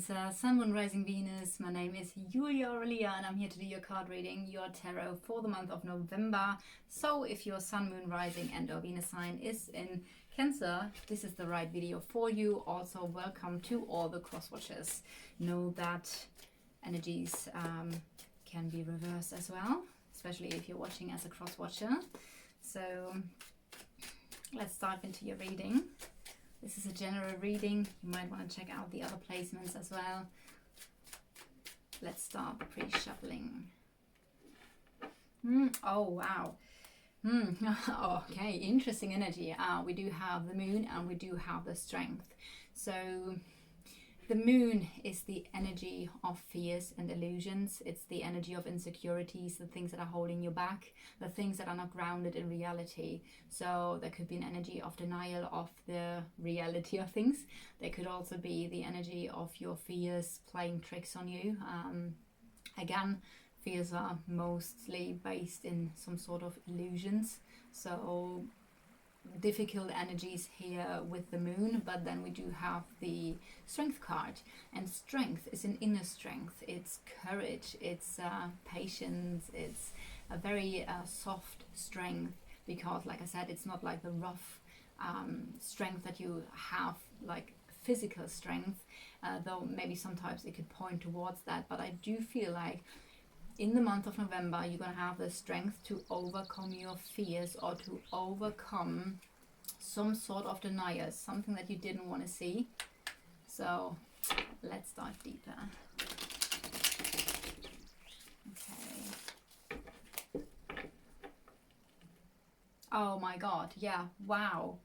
Cancer, Sun, Moon, Rising, Venus. My name is Julia Aurelia and I'm here to do your card reading, your tarot for the month of November. So if your Sun, Moon, Rising and or Venus sign is in Cancer, this is the right video for you. Also, welcome to all the cross watchers. Know that energies can be reversed as well, especially if you're watching as a cross watcher. So let's dive into your reading. This is a general reading. You might want to check out the other placements as well. Let's start the pre-shuffling. Oh, wow. Okay, interesting energy. We do have the moon and we do have the strength. So the moon is the energy of fears and illusions. It's the energy of insecurities, the things that are holding you back, the things that are not grounded in reality. So there could be an energy of denial of the reality of things. There could also be the energy of your fears playing tricks on you. Again, fears are mostly based in some sort of illusions. So difficult energies here with the moon, but then we do have the strength card, and strength is an inner strength. It's courage, it's patience, it's a very soft strength, because like I said, it's not like the rough strength that you have, like physical strength, though maybe sometimes it could point towards that. But I do feel like in the month of November, you're going to have the strength to overcome your fears or to overcome some sort of denial, something that you didn't want to see. So let's dive deeper. Okay. Oh my God. Yeah. Wow.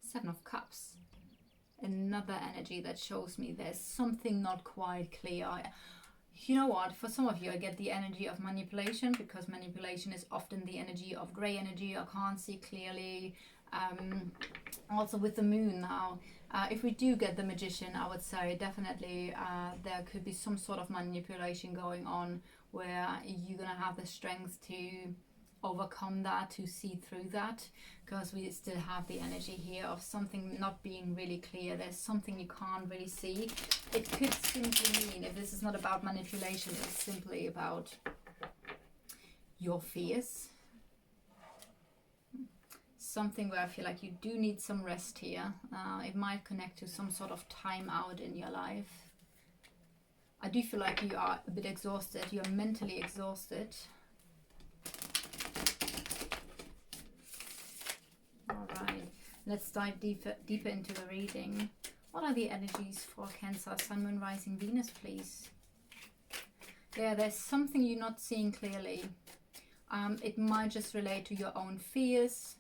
Seven of Cups. Another energy that shows me there's something not quite clear. You know what, for some of you I get the energy of manipulation, because manipulation is often the energy of gray energy. I can't see clearly. Also with the moon now, if we do get the Magician, I would say definitely there could be some sort of manipulation going on, where you're gonna have the strength to overcome that, to see through that, because we still have the energy here of something not being really clear. There's something you can't really see. It could simply mean, if this is not about manipulation, it's simply about your fears. Something where I feel like you do need some rest here. It might connect to some sort of time out in your life. I do feel like you are a bit exhausted. You're mentally exhausted. Alright, let's dive deeper into the reading. What are the energies for Cancer, Sun, Moon, Rising, Venus, please? Yeah, there's something you're not seeing clearly. It might just relate to your own fears.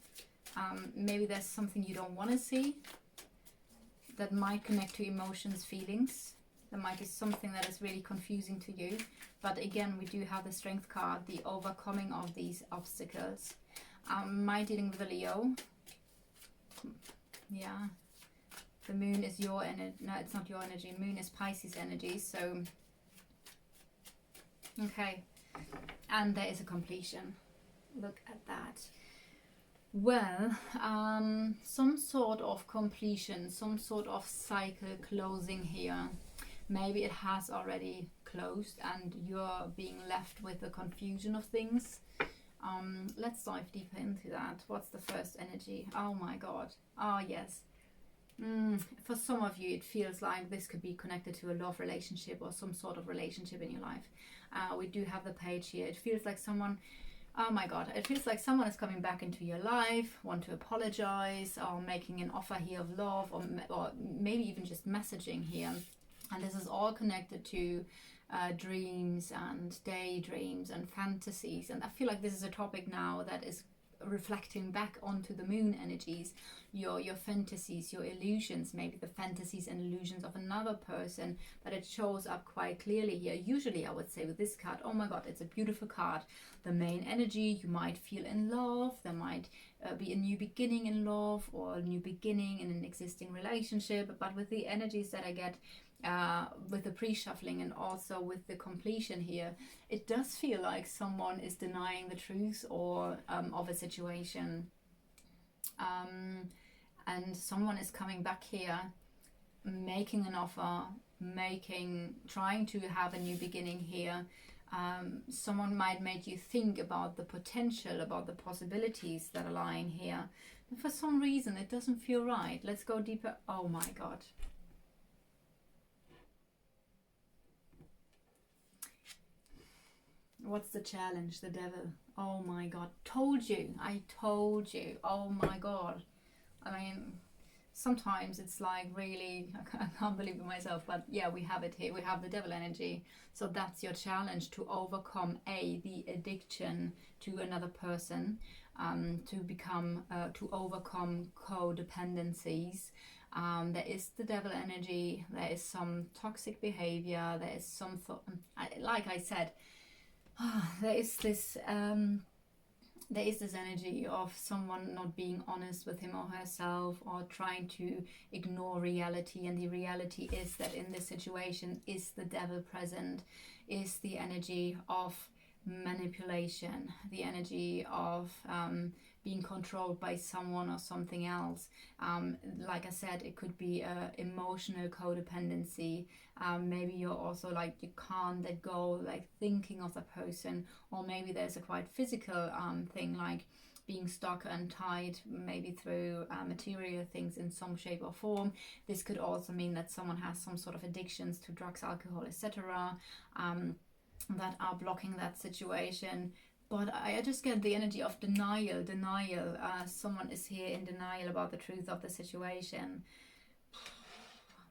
Maybe there's something you don't want to see that might connect to emotions, feelings. There might be something that is really confusing to you. But again, we do have the Strength card, the overcoming of these obstacles. Am I dealing with a Leo? Yeah. The moon is your energy. No, it's not your energy. Moon is Pisces energy. So, okay. And there is a completion. Look at that. Well, some sort of completion, some sort of cycle closing here. Maybe it has already closed and you're being left with the confusion of things. Let's dive deeper into that. What's the first energy? Oh my God. Oh yes. For some of you, it feels like this could be connected to a love relationship or some sort of relationship in your life. We do have the Page here. It feels like someone, oh my God, it feels like someone is coming back into your life, want to apologize, or making an offer here of love, or maybe even just messaging here. And this is all connected to dreams and daydreams and fantasies. And I feel like this is a topic now that is reflecting back onto the moon energies, your fantasies, your illusions, maybe the fantasies and illusions of another person, but it shows up quite clearly here. Usually I would say with this card, oh my God, it's a beautiful card. The main energy, you might feel in love, there might be a new beginning in love or a new beginning in an existing relationship. But with the energies that I get with the pre-shuffling and also with the completion here, it does feel like someone is denying the truth or of a situation, and someone is coming back here making an offer, trying to have a new beginning here. Someone might make you think about the potential, about the possibilities that are lying here. And for some reason, it doesn't feel right. Let's go deeper. Oh my God. What's the challenge? The devil. Oh my God. Told you. I told you. Oh my God. I mean, sometimes it's like really, I can't believe it myself, but yeah, we have it here. We have the devil energy. So that's your challenge, to overcome the addiction to another person, to overcome codependencies. There is the devil energy. There is some toxic behavior. There is some, like I said, there is this energy of someone not being honest with him or herself, or trying to ignore reality. And the reality is that in this situation is the devil present, is the energy of manipulation, the energy of being controlled by someone or something else. Like I said, it could be emotional codependency. Maybe you're also like, you can't let go, like thinking of the person, or maybe there's a quite physical thing, like being stuck and tied, maybe through material things in some shape or form. This could also mean that someone has some sort of addictions to drugs, alcohol, etc., that are blocking that situation. But I just get the energy of denial. Someone is here in denial about the truth of the situation.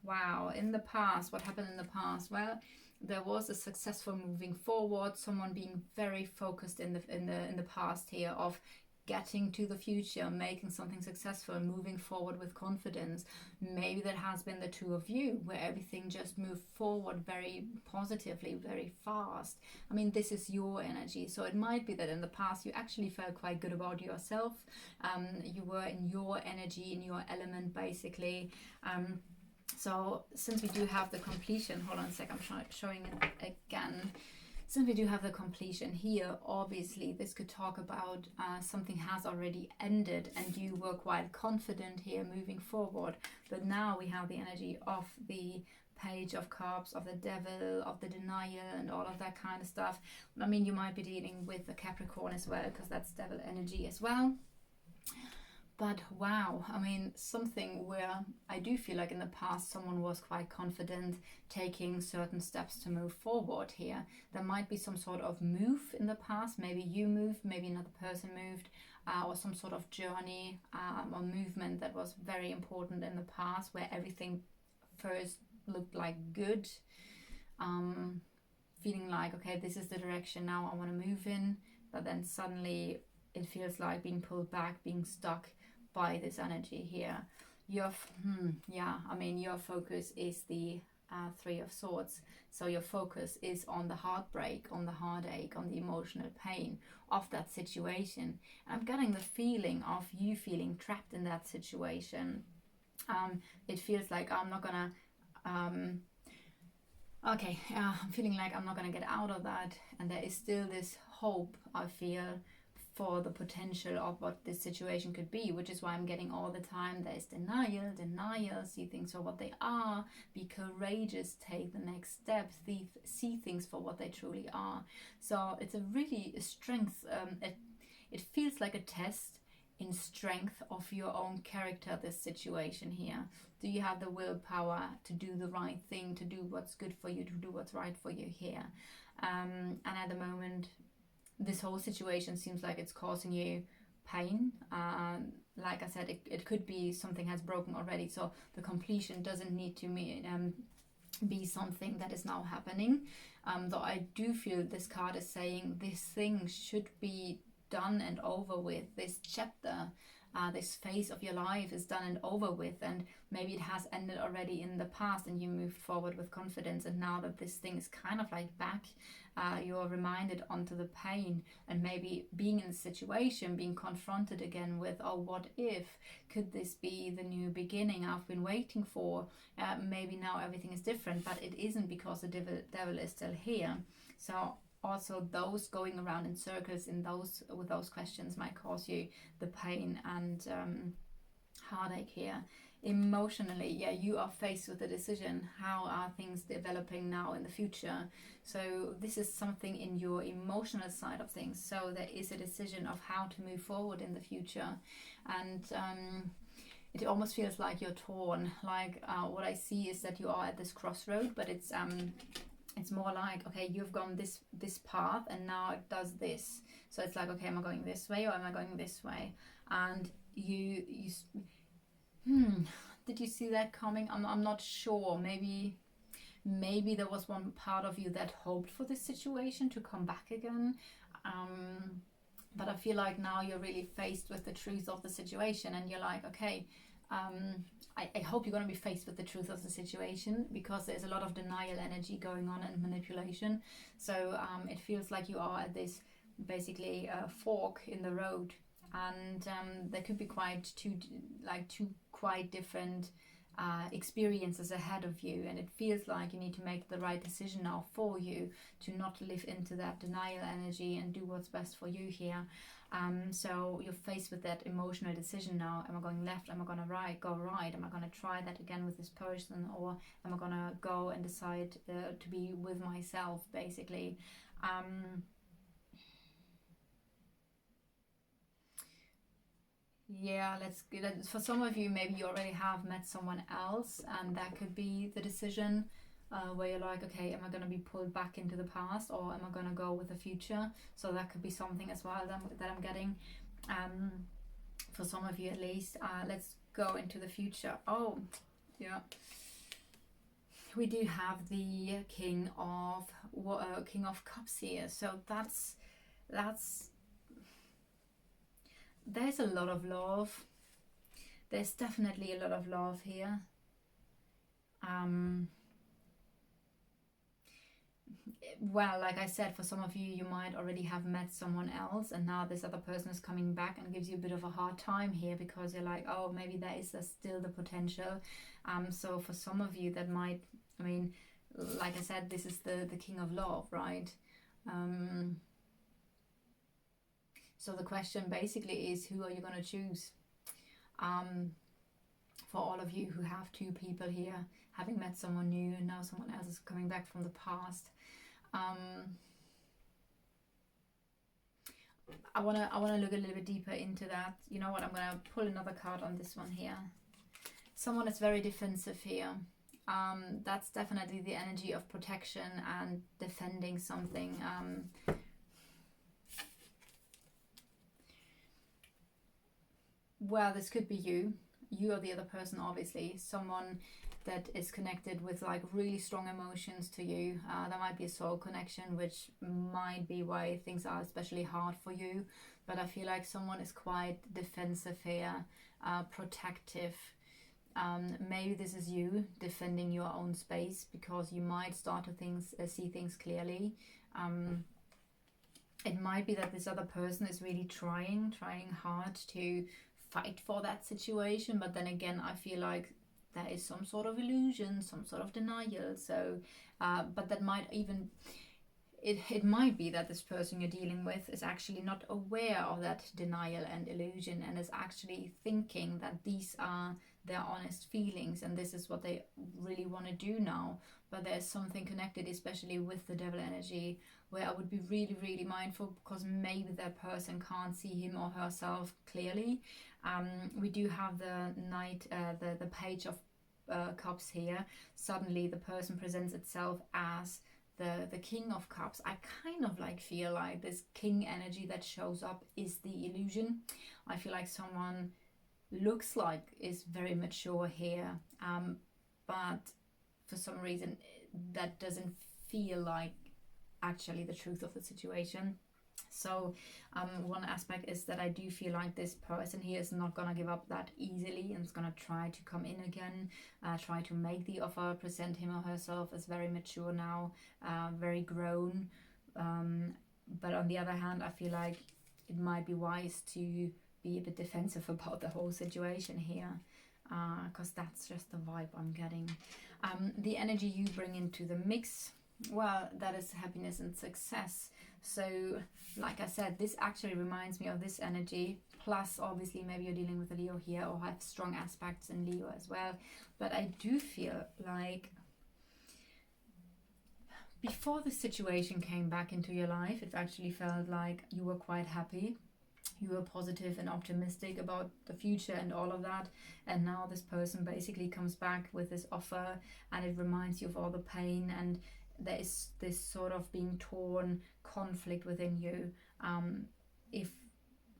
Wow. In the past, what happened in the past? Well, there was a successful moving forward, someone being very focused in the past here, of getting to the future, making something successful, moving forward with confidence. Maybe that has been the two of you, where everything just moved forward very positively, very fast. I mean, this is your energy. So it might be that in the past you actually felt quite good about yourself. You were in your energy, in your element, basically. So since we do have the completion, hold on a sec, I'm showing it again. Since we do have the completion here, obviously this could talk about something has already ended and you were quite confident here moving forward. But now we have the energy of the Page of Cups, of the devil, of the denial, and all of that kind of stuff. I mean, you might be dealing with the Capricorn as well, because that's devil energy as well. But wow, I mean, something where I do feel like in the past someone was quite confident, taking certain steps to move forward here. There might be some sort of move in the past. Maybe you moved, maybe another person moved, or some sort of journey or movement that was very important in the past, where everything first looked like good. Feeling like, okay, this is the direction now I want to move in. But then suddenly it feels like being pulled back, being stuck by this energy here. Your focus is the Three of Swords. So your focus is on the heartbreak, on the heartache, on the emotional pain of that situation. I'm getting the feeling of you feeling trapped in that situation. It feels like I'm not gonna I'm feeling like I'm not gonna get out of that, and there is still this hope, I feel, for the potential of what this situation could be, which is why I'm getting all the time there's denial, see things for what they are, be courageous, take the next steps, see things for what they truly are. So it's a really strength, it feels like a test in strength of your own character, this situation here. Do you have the willpower to do the right thing, to do what's good for you, to do what's right for you here? And at the moment, this whole situation seems like it's causing you pain. Like I said, it could be something has broken already, so the completion doesn't need to be something that is now happening. Though I do feel this card is saying this thing should be done and over with. This chapter, this phase of your life is done and over with, and maybe it has ended already in the past and you moved forward with confidence, and now that this thing is kind of like back, you're reminded onto the pain, and maybe being in a situation, being confronted again with, oh, what if, could this be the new beginning I've been waiting for? Maybe now everything is different, but it isn't, because the devil is still here. So also those going around in circles with those questions might cause you the pain and heartache here. emotionally, yeah, you are faced with a decision. How are things developing now in the future? So this is something in your emotional side of things. So there is a decision of how to move forward in the future. And it almost feels like you're torn. Like what I see is that you are at this crossroad, but it's more like, okay, you've gone this path and now it does this. So it's like, okay, am I going this way or am I going this way? And you did you see that coming? I'm not sure. Maybe there was one part of you that hoped for this situation to come back again. But I feel like now you're really faced with the truth of the situation, and you're like, okay, I hope you're going to be faced with the truth of the situation, because there's a lot of denial energy going on and manipulation. So it feels like you are at this basically fork in the road, and there could be two quite different experiences ahead of you, and it feels like you need to make the right decision now for you to not live into that denial energy and do what's best for you here. So you're faced with that emotional decision now. Am I going left? Am I going to go right? Am I going to try that again with this person, or am I going to go and decide to be with myself, basically? Yeah, for some of you, maybe you already have met someone else, and that could be the decision where you're like, okay, am I going to be pulled back into the past, or am I going to go with the future? So that could be something as well that I'm getting. For some of you at least. Let's go into the future. Oh, yeah. We do have the King of Cups here. So that's there's a lot of love. There's definitely a lot of love here. Well, like I said, for some of you, you might already have met someone else, and now this other person is coming back and gives you a bit of a hard time here, because you're like, oh, maybe there is still the potential. So for some of you, that might, I mean, like I said, this is the King of Love, right? So the question basically is, who are you going to choose? For all of you who have two people here, having met someone new and now someone else is coming back from the past. I wanna look a little bit deeper into that. You know what? I'm gonna pull another card on this one here. Someone is very defensive here. That's definitely the energy of protection and defending something. Well, this could be you. You or the other person, obviously. Someone that is connected with like really strong emotions to you. There might be a soul connection, which might be why things are especially hard for you. But I feel like someone is quite defensive here, protective. Maybe this is you defending your own space, because you might start to see things clearly. It might be that this other person is really trying hard to fight for that situation, but then again, I feel like there is some sort of illusion, some sort of denial. So but that might even it might be that this person you're dealing with is actually not aware of that denial and illusion, and is actually thinking that these are their honest feelings and this is what they really want to do now. But there's something connected, especially with the devil energy, where I would be really, really mindful, because maybe that person can't see him or herself clearly. We do have the knight, the page of cups here. Suddenly the person presents itself as the King of Cups. I kind of like feel like this king energy that shows up is the illusion. I feel like someone looks like is very mature here, but for some reason that doesn't feel like actually the truth of the situation. So one aspect is that I do feel like this person here is not gonna give up that easily, and is gonna try to come in again, try to make the offer, present him or herself as very mature now, very grown. But on the other hand, I feel like it might be wise to be a bit defensive about the whole situation here, because that's just the vibe I'm getting. The energy you bring into the mix, Well, that is happiness and success. So, like I said, this actually reminds me of this energy. Plus, obviously, maybe you're dealing with a Leo here or have strong aspects in Leo as well. But I do feel like before the situation came back into your life, it actually felt like you were quite happy. You were positive and optimistic about the future and all of that. And now this person basically comes back with this offer, and it reminds you of all the pain, and there is this sort of being torn conflict within you. If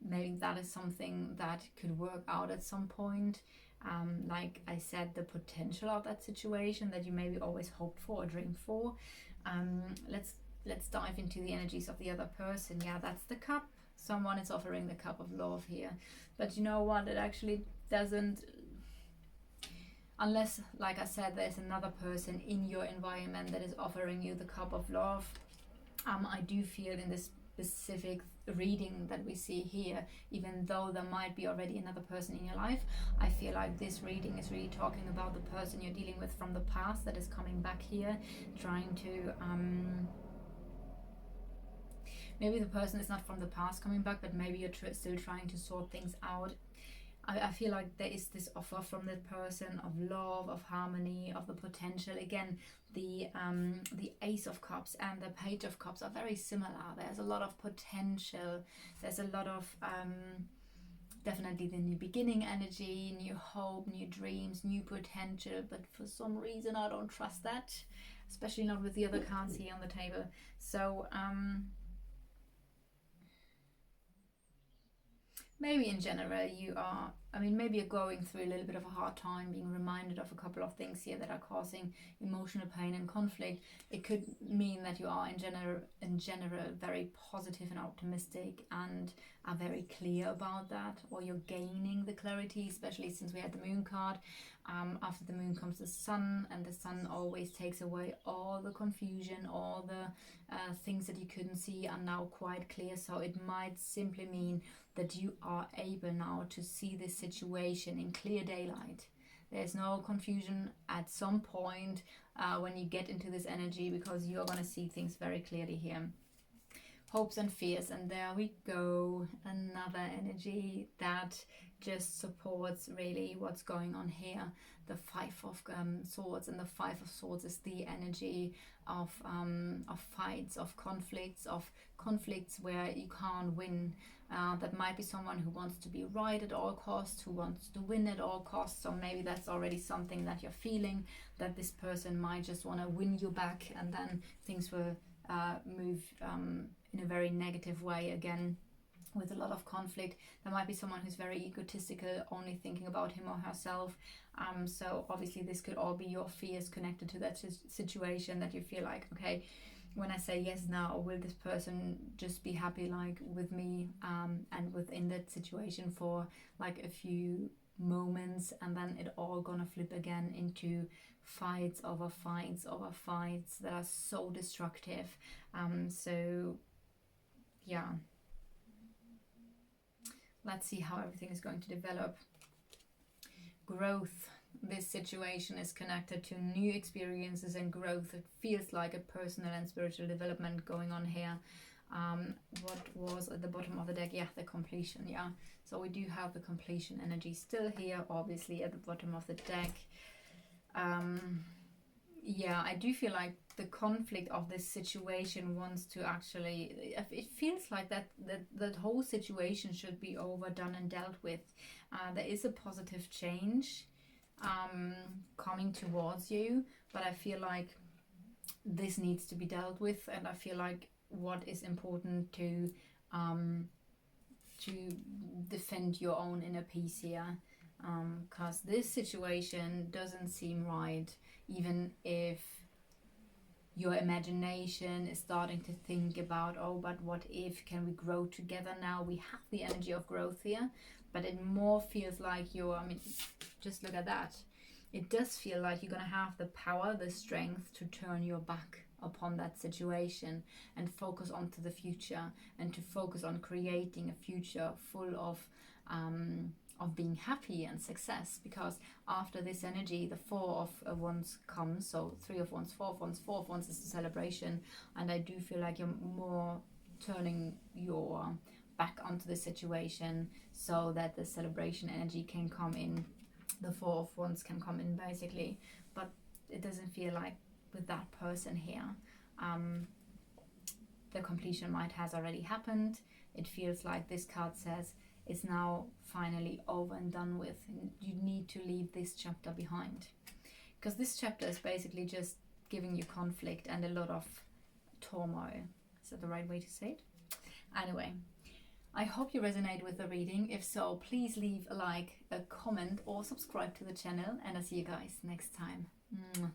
maybe that is something that could work out at some point. Like I said, the potential of that situation that you maybe always hoped for or dreamed for. Let's dive into the energies of the other person. Yeah, that's the cup. Someone is offering the cup of love here, but you know what? It actually doesn't. Unless, like I said, there's another person in your environment that is offering you the cup of love. I do feel in this specific reading that we see here, even though there might be already another person in your life, I feel like this reading is really talking about the person you're dealing with from the past that is coming back here, trying to maybe the person is not from the past coming back, but maybe you're still trying to sort things out. I feel like there is this offer from that person of love, of harmony, of the potential. Again, the Ace of Cups and the Page of Cups are very similar. There's a lot of potential. There's a lot of definitely the new beginning energy, new hope, new dreams, new potential. But for some reason, I don't trust that, especially not with the other cards here on the table. So maybe in general maybe you're going through a little bit of a hard time, being reminded of a couple of things here that are causing emotional pain and conflict. It could mean that you are in general very positive and optimistic and are very clear about that, or you're gaining the clarity, especially since we had the Moon card. After the Moon comes the Sun, and the Sun always takes away all the confusion, all the things that you couldn't see are now quite clear. So it might simply mean that you are able now to see this situation in clear daylight. There's no confusion at some point when you get into this energy, because you're going to see things very clearly here. Hopes and fears, and there we go, another energy that just supports really what's going on here. The Five of Swords, and the Five of Swords is the energy of fights, of conflicts where you can't win. That might be someone who wants to be right at all costs, who wants to win at all costs. So maybe that's already something that you're feeling, that this person might just want to win you back, and then things will move in a very negative way again, with a lot of conflict. There might be someone who's very egotistical, only thinking about him or herself. So obviously this could all be your fears connected to that situation, that you feel like, okay, when I say yes now, will this person just be happy like with me and within that situation for like a few moments, and then it all gonna flip again into fights over fights over fights that are so destructive. So yeah, let's see how everything is going to develop. Growth. This situation is connected to new experiences and growth. It feels like a personal and spiritual development going on here. What was at the bottom of the deck? Yeah, the completion. Yeah, so we do have the completion energy still here, obviously at the bottom of the deck. Yeah, I do feel like the conflict of this situation wants to actually, it feels like that whole situation should be over, done and dealt with. There is a positive change coming towards you, but I feel like this needs to be dealt with, and I feel like what is important to defend your own inner peace here, because this situation doesn't seem right, even if your imagination is starting to think about, oh, but what if, can we grow together now? We have the energy of growth here, but it more feels like just look at that. It does feel like you're going to have the power, the strength to turn your back upon that situation and focus onto the future, and to focus on creating a future full of being happy and success, because after this energy the Four of Wands comes. So Three of Wands, Four of Wands. Four of Wands is a celebration, and I do feel like you're more turning your back onto the situation so that the celebration energy can come in. The Four of Wands can come in basically, but it doesn't feel like with that person here. The completion might has already happened. It feels like this card says it's now finally over and done with. You need to leave this chapter behind, because this chapter is basically just giving you conflict and a lot of turmoil. Is that the right way to say it? Anyway, I hope you resonate with the reading. If so, please leave a like, a comment, or subscribe to the channel, and I'll see you guys next time. Mwah.